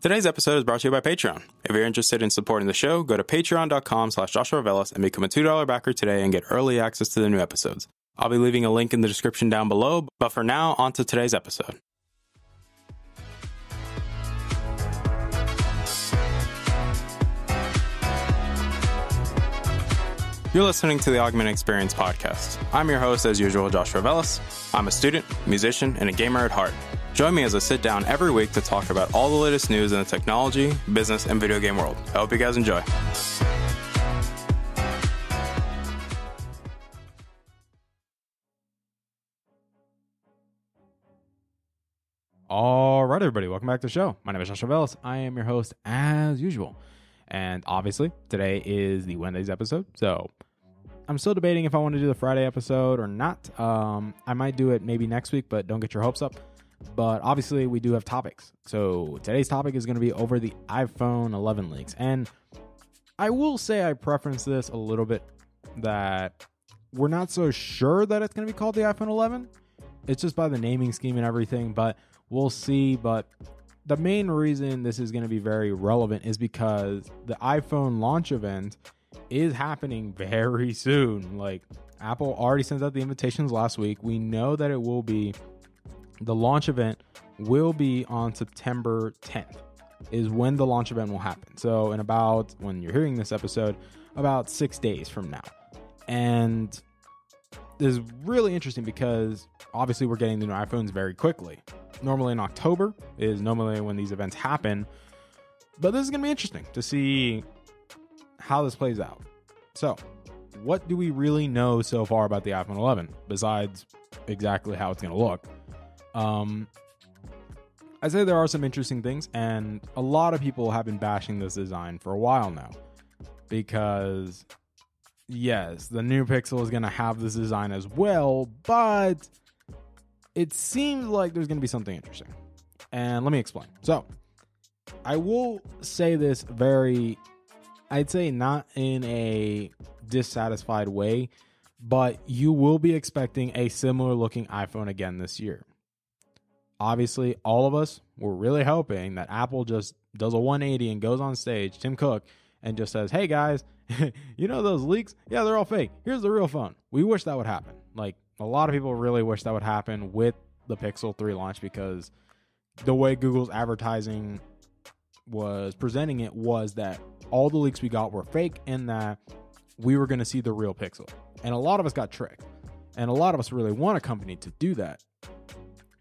Today's episode is brought to you by Patreon. If you're interested in supporting the show, go to patreon.com/JoshuaVelas and become a $2 backer today and get early access to the new episodes. I'll be leaving a link in the description down below, but for now, on to today's episode. You're listening to the Augmented Experience Podcast. I'm your host, as usual, Joshua Velas. I'm a student, musician, and a gamer at heart. Join me as I sit down every week to talk about all the latest news in the technology, business, and video game world. I hope you guys enjoy. All right, everybody, welcome back to the show. My name is Joshua Velas. I am your host, as usual. And obviously, today is the Wednesday's episode, so I'm still debating if I want to do the Friday episode or not. I might do it maybe next week, but don't get your hopes up. But obviously, we do have topics. So today's topic is going to be over the iPhone 11 leaks. And I will say I preference this a little bit, that we're not so sure that it's going to be called the iPhone 11. It's just by the naming scheme and everything, but we'll see. But the main reason this is going to be very relevant is because the iPhone launch event is happening very soon. Like, Apple already sent out the invitations last week. We know that it will be, the launch event will be on September 10th is when the launch event will happen. So in about, when you're hearing this episode, about 6 days from now. And this is really interesting because obviously we're getting the new iPhones very quickly. Normally in October is normally when these events happen. But this is going to be interesting to see how this plays out. So, what do we really know so far about the iPhone 11 besides exactly how it's going to look? I'd say there are some interesting things, and a lot of people have been bashing this design for a while now because, yes, the new Pixel is going to have this design as well, but it seems like there's going to be something interesting. And let me explain. So, I will say this very, I'd say not in a dissatisfied way, but you will be expecting a similar looking iPhone again this year. Obviously, all of us were really hoping that Apple just does a 180 and goes on stage, Tim Cook, and just says, hey guys, you know those leaks? Yeah, they're all fake. Here's the real phone. We wish that would happen. Like, a lot of people really wish that would happen with the Pixel 3 launch, because the way Google's advertising was presenting it was that all the leaks we got were fake and that we were going to see the real Pixel. And a lot of us got tricked. And a lot of us really want a company to do that.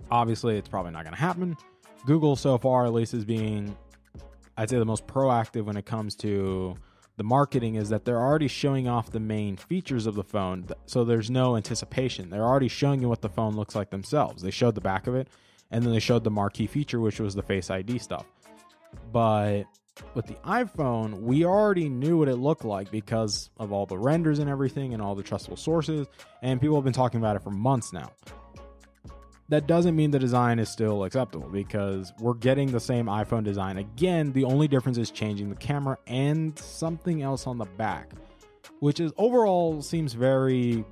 Obviously, it's probably not going to happen. Google so far, at least, is being, I'd say, the most proactive when it comes to the marketing, is that they're already showing off the main features of the phone. So there's no anticipation. They're already showing you what the phone looks like themselves. They showed the back of it, and then they showed the marquee feature, which was the Face ID stuff. But with the iPhone, we already knew what it looked like because of all the renders and everything and all the trustable sources, and people have been talking about it for months now. That doesn't mean the design is still acceptable, because we're getting the same iPhone design. Again, the only difference is changing the camera and something else on the back, which is overall seems very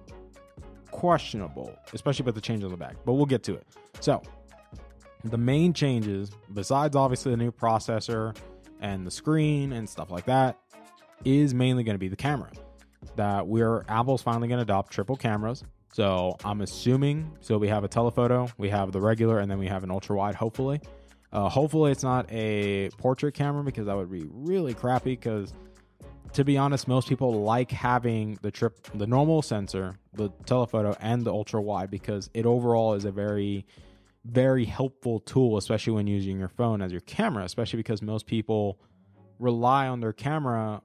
questionable, especially with the change on the back, but we'll get to it. So the main changes, besides obviously the new processor and the screen and stuff like that, is mainly going to be the camera. That Apple's finally going to adopt triple cameras. So I'm assuming, so we have a telephoto, we have the regular, and then we have an ultra wide, hopefully. Hopefully it's not a portrait camera, because that would be really crappy, because to be honest, most people like having the normal sensor, the telephoto, and the ultra wide, because it overall is a very, very helpful tool, especially when using your phone as your camera, especially because most people rely on their camera,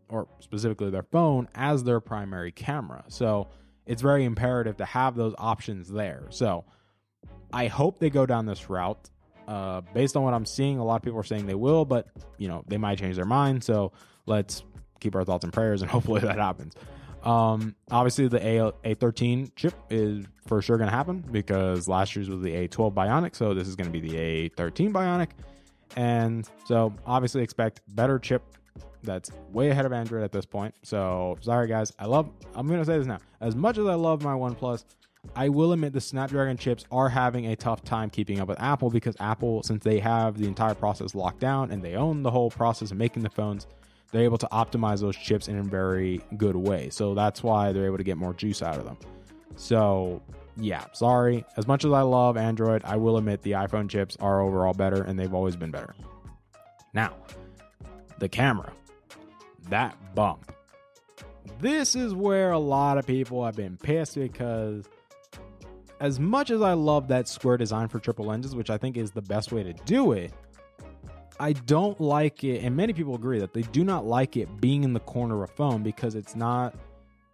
or specifically their phone, as their primary camera. So it's very imperative to have those options there. So I hope they go down this route. Based on what I'm seeing, a lot of people are saying they will, but they might change their mind. So let's keep our thoughts and prayers, and hopefully that happens. Obviously the A13 chip is for sure going to happen, because last year's was the A12 Bionic. So this is going to be the A13 Bionic. And so obviously expect better chip that's way ahead of Android at this point. So sorry guys, I'm going to say this now. As much as I love my OnePlus, I will admit the Snapdragon chips are having a tough time keeping up with Apple, because Apple, since they have the entire process locked down and they own the whole process of making the phones, they're able to optimize those chips in a very good way. So that's why they're able to get more juice out of them. So yeah, sorry. As much as I love Android, I will admit the iPhone chips are overall better, and they've always been better. Now, the camera, that bump. This is where a lot of people have been pissed, because as much as I love that square design for triple lenses, which I think is the best way to do it, I don't like it, and many people agree that they do not like it being in the corner of a phone, because it's not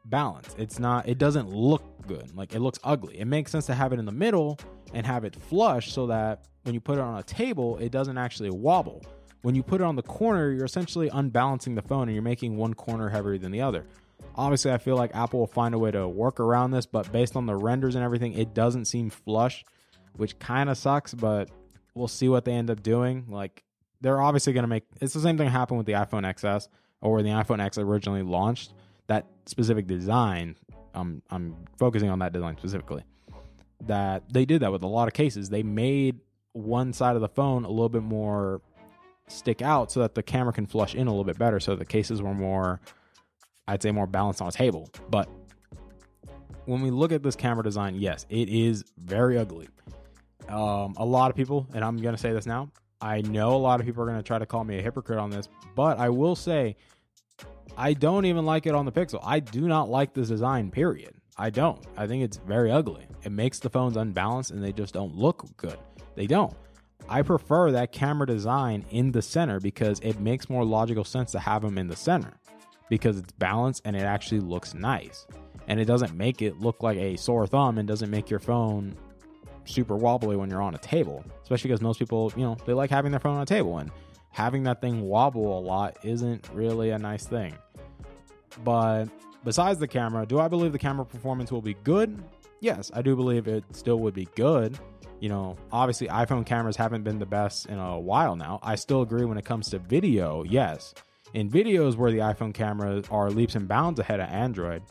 balanced. It doesn't look good. Like, it looks ugly. It makes sense to have it in the middle and have it flush so that when you put it on a table, it doesn't actually wobble. When you put it on the corner, you're essentially unbalancing the phone and you're making one corner heavier than the other. Obviously, I feel like Apple will find a way to work around this, but based on the renders and everything, it doesn't seem flush, which kind of sucks, but we'll see what they end up doing. Like, they're obviously going to make... It's the same thing happened with the iPhone XS, or when the iPhone X originally launched. That specific design, I'm focusing on that design specifically, that they did that with a lot of cases. They made one side of the phone a little bit more stick out so that the camera can flush in a little bit better, so the cases were more, I'd say, more balanced on a table. But when we look at this camera design, yes, it is very ugly. A lot of people, and I'm going to say this now, I know a lot of people are going to try to call me a hypocrite on this, but I will say I don't even like it on the Pixel. I do not like this design, period. I don't. I think it's very ugly. It makes the phones unbalanced and they just don't look good. They don't. I prefer that camera design in the center, because it makes more logical sense to have them in the center, because it's balanced and it actually looks nice. And it doesn't make it look like a sore thumb, and doesn't make your phone super wobbly when you're on a table, especially because most people, they like having their phone on a table, and having that thing wobble a lot isn't really a nice thing. But besides the camera, do I believe the camera performance will be good? Yes, I do believe it still would be good. Obviously iPhone cameras haven't been the best in a while now. I still agree when it comes to video, yes. In videos where the iPhone cameras are leaps and bounds ahead of Android,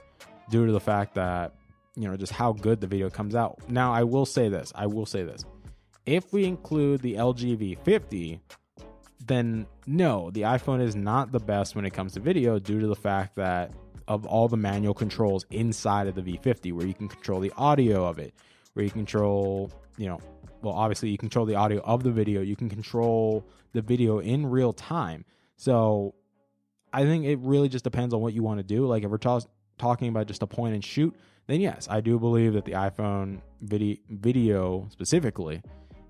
due to the fact that, just how good the video comes out. Now, I will say this. If we include the LG V50, then no, the iPhone is not the best when it comes to video, due to the fact that of all the manual controls inside of the V50, where you can control the audio of it, where you control, obviously you control the audio of the video, you can control the video in real time. So I think it really just depends on what you want to do. Like, if we're talking about just a point and shoot, then yes, I do believe that the iPhone video specifically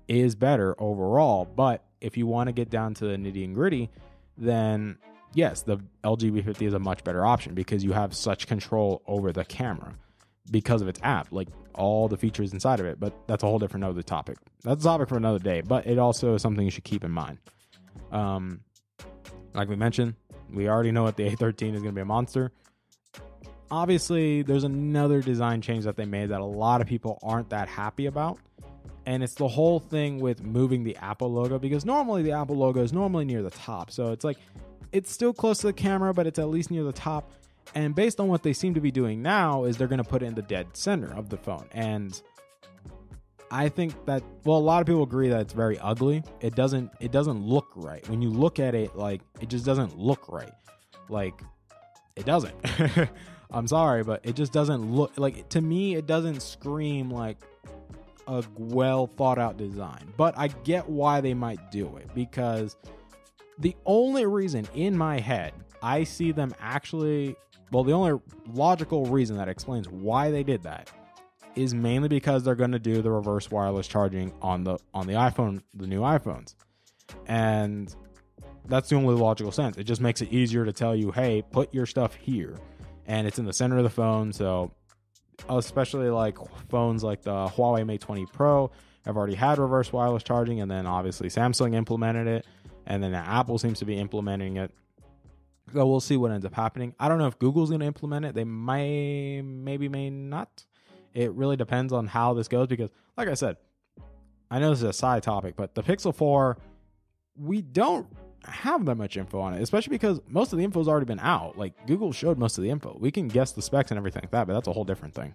is better overall. But if you want to get down to the nitty and gritty, then yes, the LG V50 is a much better option, because you have such control over the camera because of its app, like all the features inside of it. But that's a whole different other topic. That's a topic for another day, but it also is something you should keep in mind. Like we mentioned, we already know that the A13 is going to be a monster. Obviously, there's another design change that they made that a lot of people aren't that happy about. And it's the whole thing with moving the Apple logo, because normally the Apple logo is normally near the top. So it's like, it's still close to the camera, but it's at least near the top. And based on what they seem to be doing now is they're going to put it in the dead center of the phone. And I think that, a lot of people agree that it's very ugly. It doesn't look right. When you look at it, like, it just doesn't look right. Like, it doesn't. I'm sorry, but it just doesn't look like, to me, it doesn't scream like a well thought out design. But I get why they might do it, because the only reason in my head I see them actually, the only logical reason that explains why they did that is mainly because they're going to do the reverse wireless charging on the iPhone, the new iPhones. And that's the only logical sense. It just makes it easier to tell you, hey, put your stuff here. And it's in the center of the phone. So especially like phones like the Huawei Mate 20 Pro have already had reverse wireless charging. And then obviously Samsung implemented it. And then Apple seems to be implementing it. So we'll see what ends up happening. I don't know if Google's going to implement it. They may not. It really depends on how this goes, because like I said, I know this is a side topic, but the Pixel 4, we don't have that much info on it, especially because most of the info has already been out. Like, Google showed most of the info. We can guess the specs and everything like that, but that's a whole different thing.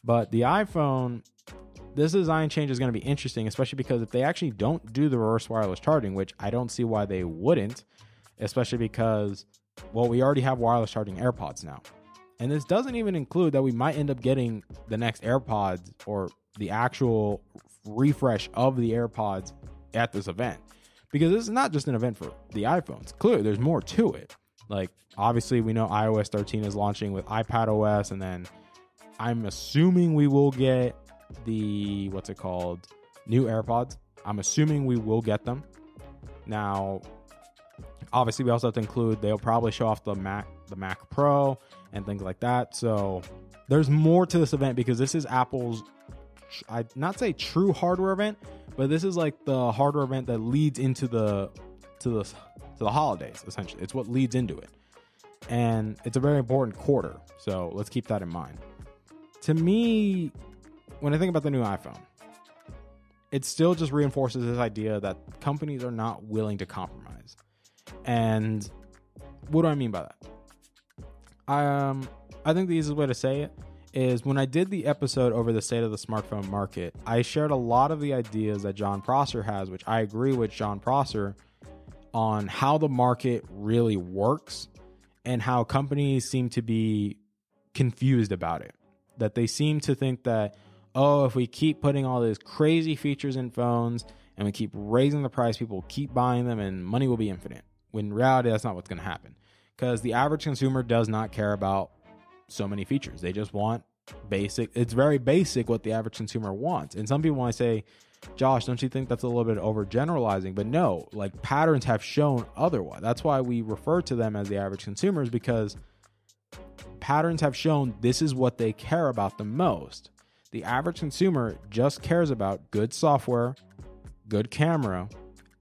But the iPhone, this design change is going to be interesting, especially because if they actually don't do the reverse wireless charging, which I don't see why they wouldn't, especially because, well, we already have wireless charging AirPods now. And this doesn't even include that we might end up getting the next AirPods or the actual refresh of the AirPods at this event. Because this is not just an event for the iPhones. Clearly, there's more to it. Like, obviously, we know iOS 13 is launching with iPadOS, and then I'm assuming we will get the, new AirPods. I'm assuming we will get them. Now, obviously, we also have to include, they'll probably show off the Mac Pro and things like that. So there's more to this event because this is Apple's, I'd not say true hardware event, but this is like the hardware event that leads into the holidays, essentially. It's what leads into it. And it's a very important quarter. So let's keep that in mind. To me, when I think about the new iPhone, it still just reinforces this idea that companies are not willing to compromise. And what do I mean by that? I think the easiest way to say it is when I did the episode over the state of the smartphone market, I shared a lot of the ideas that Jon Prosser has, which I agree with Jon Prosser on how the market really works and how companies seem to be confused about it. That they seem to think that, oh, if we keep putting all these crazy features in phones and we keep raising the price, people will keep buying them and money will be infinite. When in reality, that's not what's going to happen. Because the average consumer does not care about so many features. They just want basic. It's very basic what the average consumer wants. And some people want to say, Josh, don't you think that's a little bit overgeneralizing? But no, like patterns have shown otherwise. That's why we refer to them as the average consumers, because patterns have shown this is what they care about the most. The average consumer just cares about good software, good camera,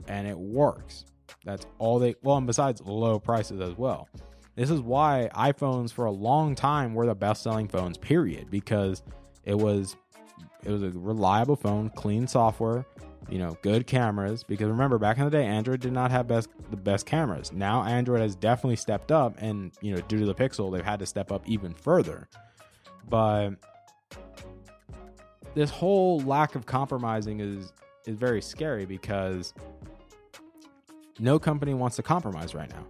and it works. That's all they, well, and besides low prices as well. This is why iPhones for a long time were the best selling phones, period, because it was a reliable phone, clean software, good cameras. Because remember, back in the day, Android did not have the best cameras. Now Android has definitely stepped up, and due to the Pixel, they've had to step up even further. But this whole lack of compromising is very scary because no company wants to compromise right now.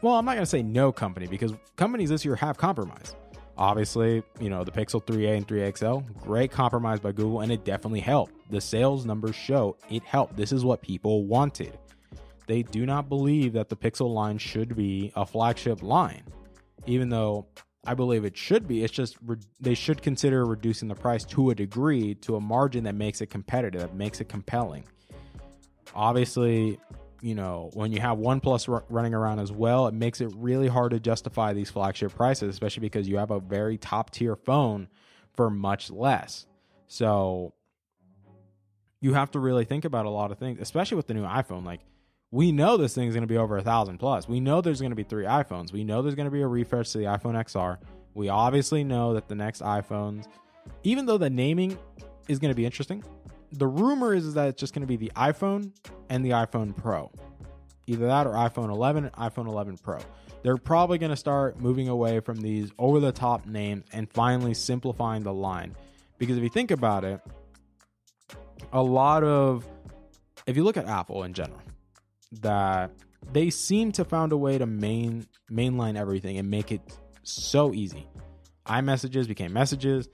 Well, I'm not going to say no company, because companies this year have compromised. Obviously, the Pixel 3a and 3a XL, great compromise by Google, and it definitely helped. The sales numbers show it helped. This is what people wanted. They do not believe that the Pixel line should be a flagship line, even though I believe it should be. It's just they should consider reducing the price to a degree, to a margin that makes it competitive, that makes it compelling. Obviously, when you have OnePlus running around as well, it makes it really hard to justify these flagship prices, especially because you have a very top tier phone for much less. So you have to really think about a lot of things, especially with the new iPhone. Like, we know this thing's going to be over $1,000+. We know there's going to be 3 iPhones. We know there's going to be a refresh to the iPhone XR. We obviously know that the next iPhones, even though the naming is going to be interesting, the rumor is that it's just going to be the iPhone and the iPhone Pro. Either that or iPhone 11 and iPhone 11 Pro. They're probably going to start moving away from these over-the-top names and finally simplifying the line. Because if you think about it, if you look at Apple in general, that they seem to found a way to mainline everything and make it so easy. iMessages became Messages,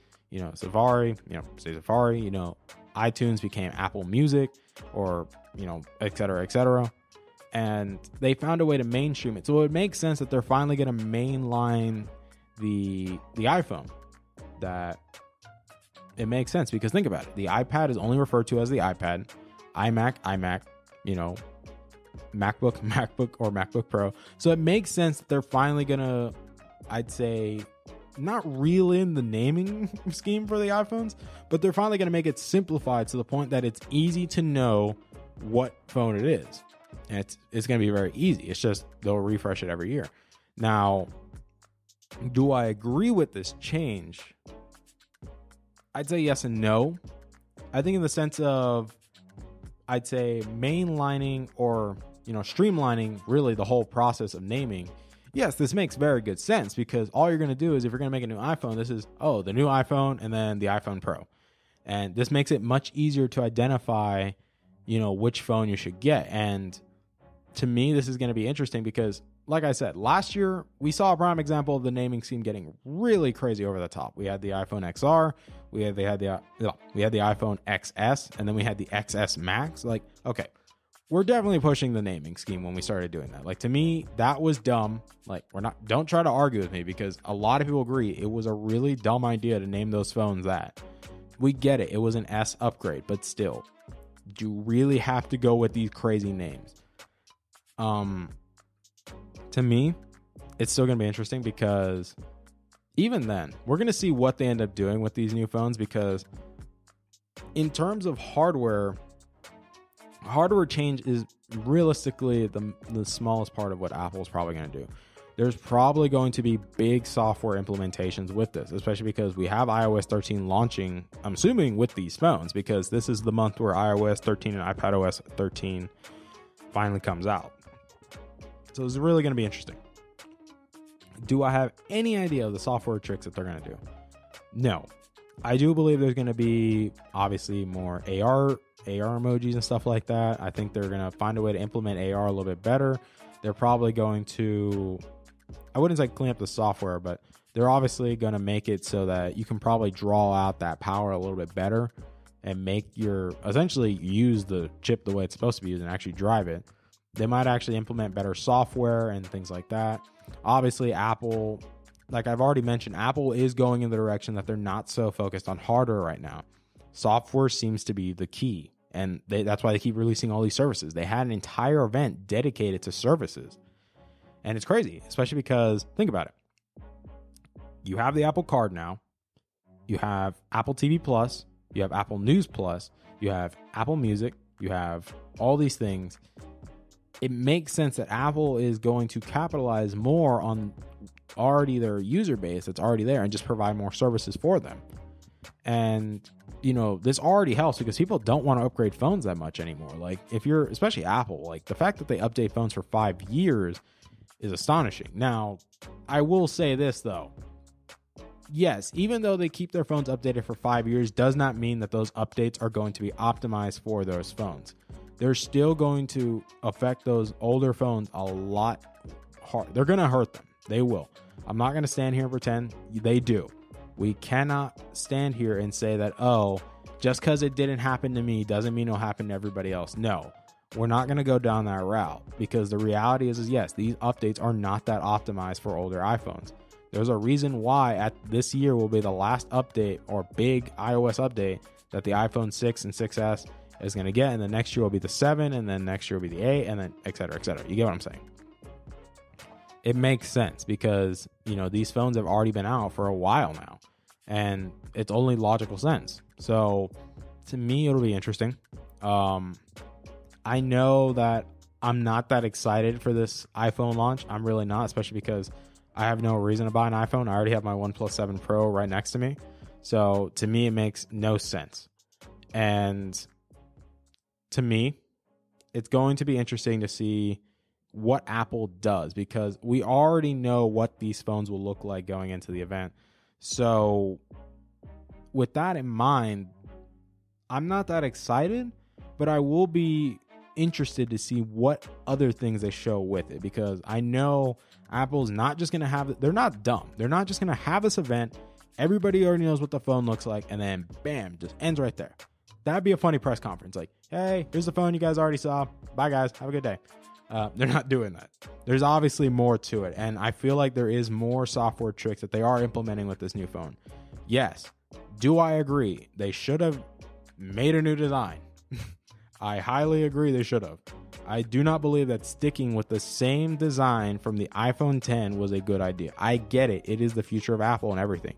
Safari, say Safari, iTunes became Apple Music, or, et cetera, et cetera. And they found a way to mainstream it. So it makes sense that they're finally going to mainline the iPhone. That it makes sense, because think about it. The iPad is only referred to as the iPad, iMac, MacBook, or MacBook Pro. So it makes sense that they're finally going to, I'd say, not reel in the naming scheme for the iPhones, but they're finally going to make it simplified to the point that it's easy to know what phone it is. And it's going to be very easy. It's just they'll refresh it every year. Now, do I agree with this change? I'd say yes and no. I think in the sense of, I'd say mainlining or, streamlining really the whole process of naming yes, this makes very good sense, because all you're going to do is, if you're going to make a new iPhone, this is, the new iPhone and then the iPhone Pro. And this makes it much easier to identify, which phone you should get. And to me, this is going to be interesting because, like I said, last year we saw a prime example of the naming scheme getting really crazy over the top. We had the iPhone XR, we had the iPhone XS, and then we had the XS Max. Like, okay, we're definitely pushing the naming scheme when we started doing that. Like, to me, that was dumb. Like, don't try to argue with me, because a lot of people agree it was a really dumb idea to name those phones that. We get it. It was an S upgrade, but still, do you really have to go with these crazy names? To me, it's still going to be interesting, because even then, we're going to see what they end up doing with these new phones, because in terms of hardware change is realistically the smallest part of what Apple's probably going to do. There's probably going to be big software implementations with this, especially because we have iOS 13 launching, I'm assuming, with these phones, because this is the month where iOS 13 and iPadOS 13 finally comes out. So it's really going to be interesting. Do I have any idea of the software tricks that they're going to do? No. I do believe there's going to be, obviously, more AR emojis and stuff like that. I think they're going to find a way to implement AR a little bit better. They're probably going to, I wouldn't say clean up the software, but they're obviously going to make it so that you can probably draw out that power a little bit better and essentially use the chip the way it's supposed to be used and actually drive it. They might actually implement better software and things like that. Obviously, Apple, like I've already mentioned, Apple is going in the direction that they're not so focused on hardware right now. Software seems to be the key, and that's why they keep releasing all these services. They had an entire event dedicated to services, and it's crazy, especially because, think about it. You have the Apple Card now. You have Apple TV Plus. You have Apple News Plus. You have Apple Music. You have all these things. It makes sense that Apple is going to capitalize more on already their user base that's already there and just provide more services for them. And, this already helps because people don't want to upgrade phones that much anymore. Like, especially Apple, like the fact that they update phones for 5 years is astonishing. Now, I will say this though. Yes, even though they keep their phones updated for 5 years, does not mean that those updates are going to be optimized for those phones. They're still going to affect those older phones a lot hard. They're going to hurt them. They will. I'm not going to stand here and pretend they do. We cannot stand here and say that, just because it didn't happen to me doesn't mean it'll happen to everybody else. No, we're not going to go down that route, because the reality is yes, these updates are not that optimized for older iPhones. There's a reason why this year will be the last update or big iOS update that the iPhone 6 and 6S is going to get, and the next year will be the 7, and then next year will be the 8, and then et cetera, et cetera. You get what I'm saying? It makes sense because, these phones have already been out for a while now, and it's only logical sense. So to me, it'll be interesting. I know that I'm not that excited for this iPhone launch. I'm really not, especially because I have no reason to buy an iPhone. I already have my OnePlus 7 Pro right next to me. So to me, it makes no sense. And to me, it's going to be interesting to see what Apple does, because we already know what these phones will look like going into the event. So with that in mind, I'm not that excited, but I will be interested to see what other things they show with it, because I know Apple's not just going to have it. They're not dumb. They're not just going to have this event. Everybody already knows what the phone looks like, and then bam, just ends right there. That'd be a funny press conference. Like, hey, here's the phone you guys already saw. Bye, guys. Have a good day. They're not doing that. There's obviously more to it, and I feel like there is more software tricks that they are implementing with this new phone. Yes. Do I agree? They should have made a new design. I highly agree they should have. I do not believe that sticking with the same design from the iPhone 10 was a good idea. I get it. It is the future of Apple and everything.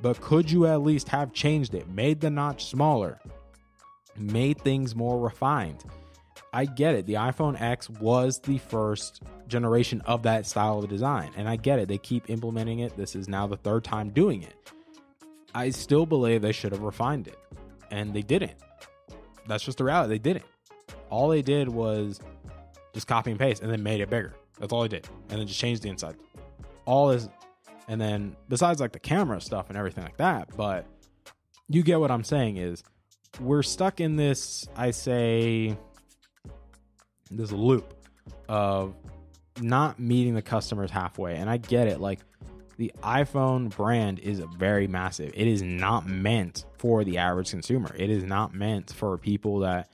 But could you at least have changed it? Made the notch smaller. Made things more refined. I get it. The iPhone X was the first generation of that style of design. And I get it. They keep implementing it. This is now the third time doing it. I still believe they should have refined it. And they didn't. That's just the reality. They didn't. All they did was just copy and paste, and then made it bigger. That's all he did. And then just changed the inside. And then besides like the camera stuff and everything like that, but you get what I'm saying is we're stuck in this, this loop of not meeting the customers halfway. And I get it. Like, the iPhone brand is very massive. It is not meant for the average consumer. It is not meant for people that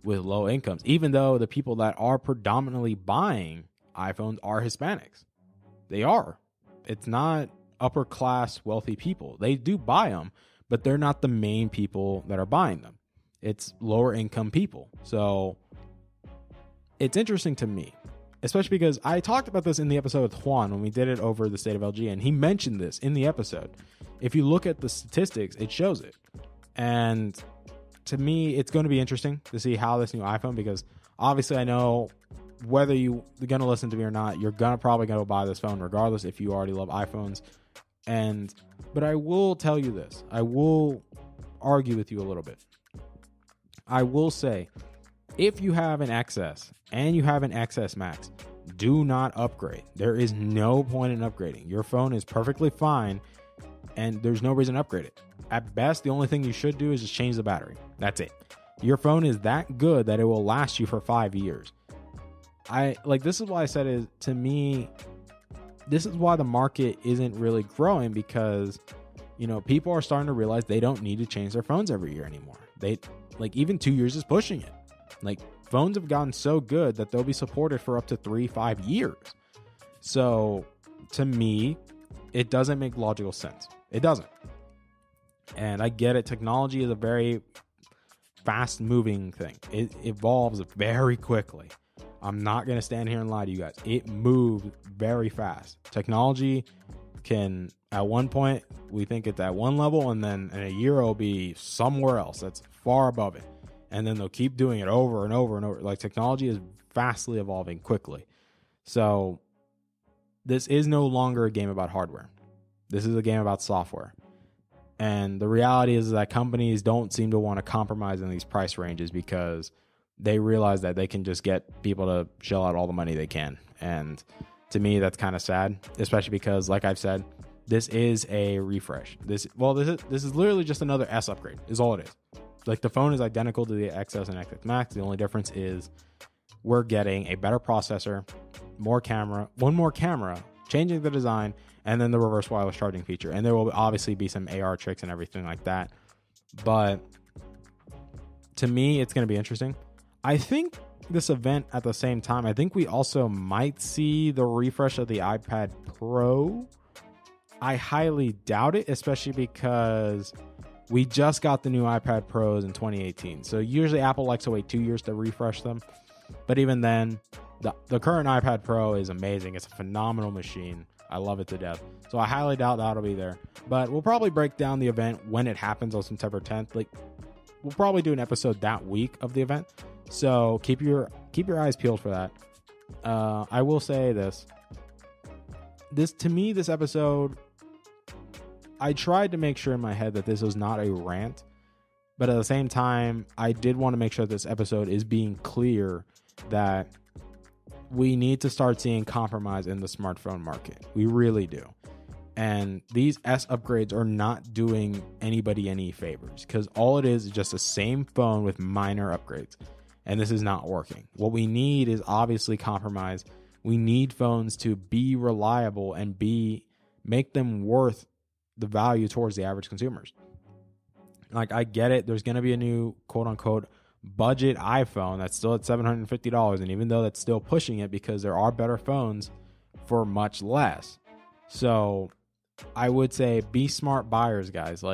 with low incomes, even though the people that are predominantly buying iPhones are Hispanics. They are. It's not upper class wealthy people. They do buy them, but they're not the main people that are buying them. It's lower income people. So it's interesting to me, especially because I talked about this in the episode with Juan when we did it over the state of LG, and he mentioned this in the episode. If you look at the statistics, it shows it. And to me, it's going to be interesting to see how this new iPhone, because obviously I know whether you're going to listen to me or not, you're probably going to buy this phone regardless if you already love iPhones. But I will tell you this. I will argue with you a little bit. I will say, if you have an XS and you have an XS Max, do not upgrade. There is no point in upgrading. Your phone is perfectly fine, and there's no reason to upgrade it. At best, the only thing you should do is just change the battery. That's it. Your phone is that good that it will last you for 5 years. This is why I said it, to me, this is why the market isn't really growing, because, people are starting to realize they don't need to change their phones every year anymore. Even 2 years is pushing it. Phones have gotten so good that they'll be supported for up to 3-5 years. So to me, it doesn't make logical sense. It doesn't. And I get it. Technology is a very fast moving thing. It evolves very quickly. I'm not going to stand here and lie to you guys. It moves very fast. Technology can, at one point, we think it's at one level, and then in a year it'll be somewhere else that's far above it. And then they'll keep doing it over and over and over. Technology is vastly evolving quickly. So this is no longer a game about hardware. This is a game about software. And the reality is that companies don't seem to want to compromise in these price ranges, because they realize that they can just get people to shell out all the money they can. And to me, that's kind of sad, especially because, like I've said, this is a refresh. This is literally just another S upgrade, is all it is. The phone is identical to the XS and XS Max. The only difference is we're getting a better processor, one more camera, changing the design, and then the reverse wireless charging feature. And there will obviously be some AR tricks and everything like that. But to me, it's going to be interesting. I think this event, at the same time, I think we also might see the refresh of the iPad Pro. I highly doubt it, especially because we just got the new iPad Pros in 2018. So usually Apple likes to wait 2 years to refresh them. But even then, the current iPad Pro is amazing. It's a phenomenal machine. I love it to death. So I highly doubt that'll be there. But we'll probably break down the event when it happens on September 10th. We'll probably do an episode that week of the event. So keep your eyes peeled for that. I will say this. To me, this episode, I tried to make sure in my head that this was not a rant, but at the same time, I did want to make sure this episode is being clear that we need to start seeing compromise in the smartphone market. We really do. And these S upgrades are not doing anybody any favors, because all it is just the same phone with minor upgrades. And this is not working. What we need is obviously compromise. We need phones to be reliable and make them worth the value towards the average consumers. I get it. There's going to be a new quote unquote budget iPhone that's still at $750. And even though that's still pushing it, because there are better phones for much less. So I would say be smart buyers, guys.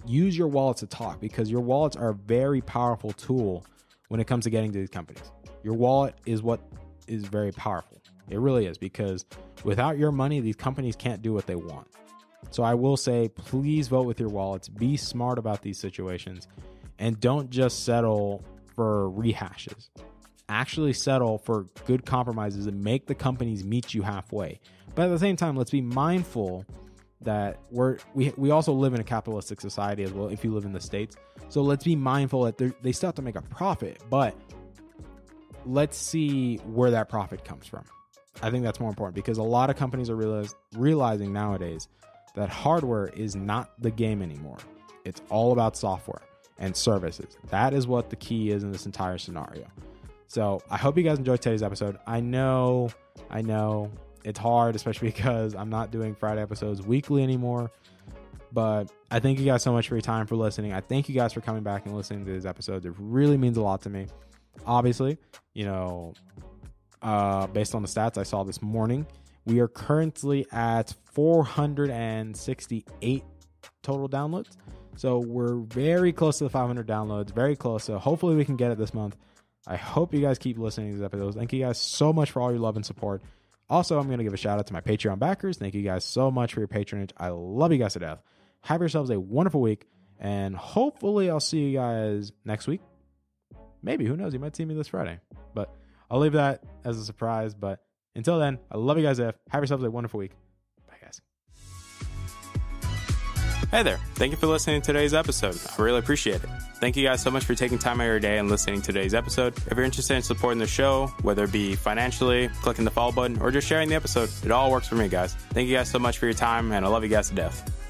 Use your wallets to talk, because your wallets are a very powerful tool when it comes to getting to these companies. Your wallet is what is very powerful. It really is, because without your money, these companies can't do what they want. So I will say, please vote with your wallets. Be smart about these situations, and don't just settle for rehashes. Actually settle for good compromises and make the companies meet you halfway. But at the same time, let's be mindful that we also live in a capitalistic society as well, if you live in the States. So let's be mindful that they still have to make a profit, but let's see where that profit comes from. I think that's more important because a lot of companies are realizing nowadays that hardware is not the game anymore. It's all about software and services. That is what the key is in this entire scenario. So I hope you guys enjoyed today's episode. I know it's hard, especially because I'm not doing Friday episodes weekly anymore. But I thank you guys so much for your time, for listening. I thank you guys for coming back and listening to these episodes. It really means a lot to me. Obviously, based on the stats I saw this morning, we are currently at 468 total downloads. So we're very close to the 500 downloads, very close. So hopefully we can get it this month. I hope you guys keep listening to these episodes. Thank you guys so much for all your love and support. Also, I'm going to give a shout out to my Patreon backers. Thank you guys so much for your patronage. I love you guys to death. Have yourselves a wonderful week, and hopefully I'll see you guys next week. Maybe, who knows? You might see me this Friday, but I'll leave that as a surprise. But until then, I love you guys to death. Have yourselves a wonderful week. Bye, guys. Hey there. Thank you for listening to today's episode. I really appreciate it. Thank you guys so much for taking time out of your day and listening to today's episode. If you're interested in supporting the show, whether it be financially, clicking the follow button, or just sharing the episode, it all works for me, guys. Thank you guys so much for your time, and I love you guys to death.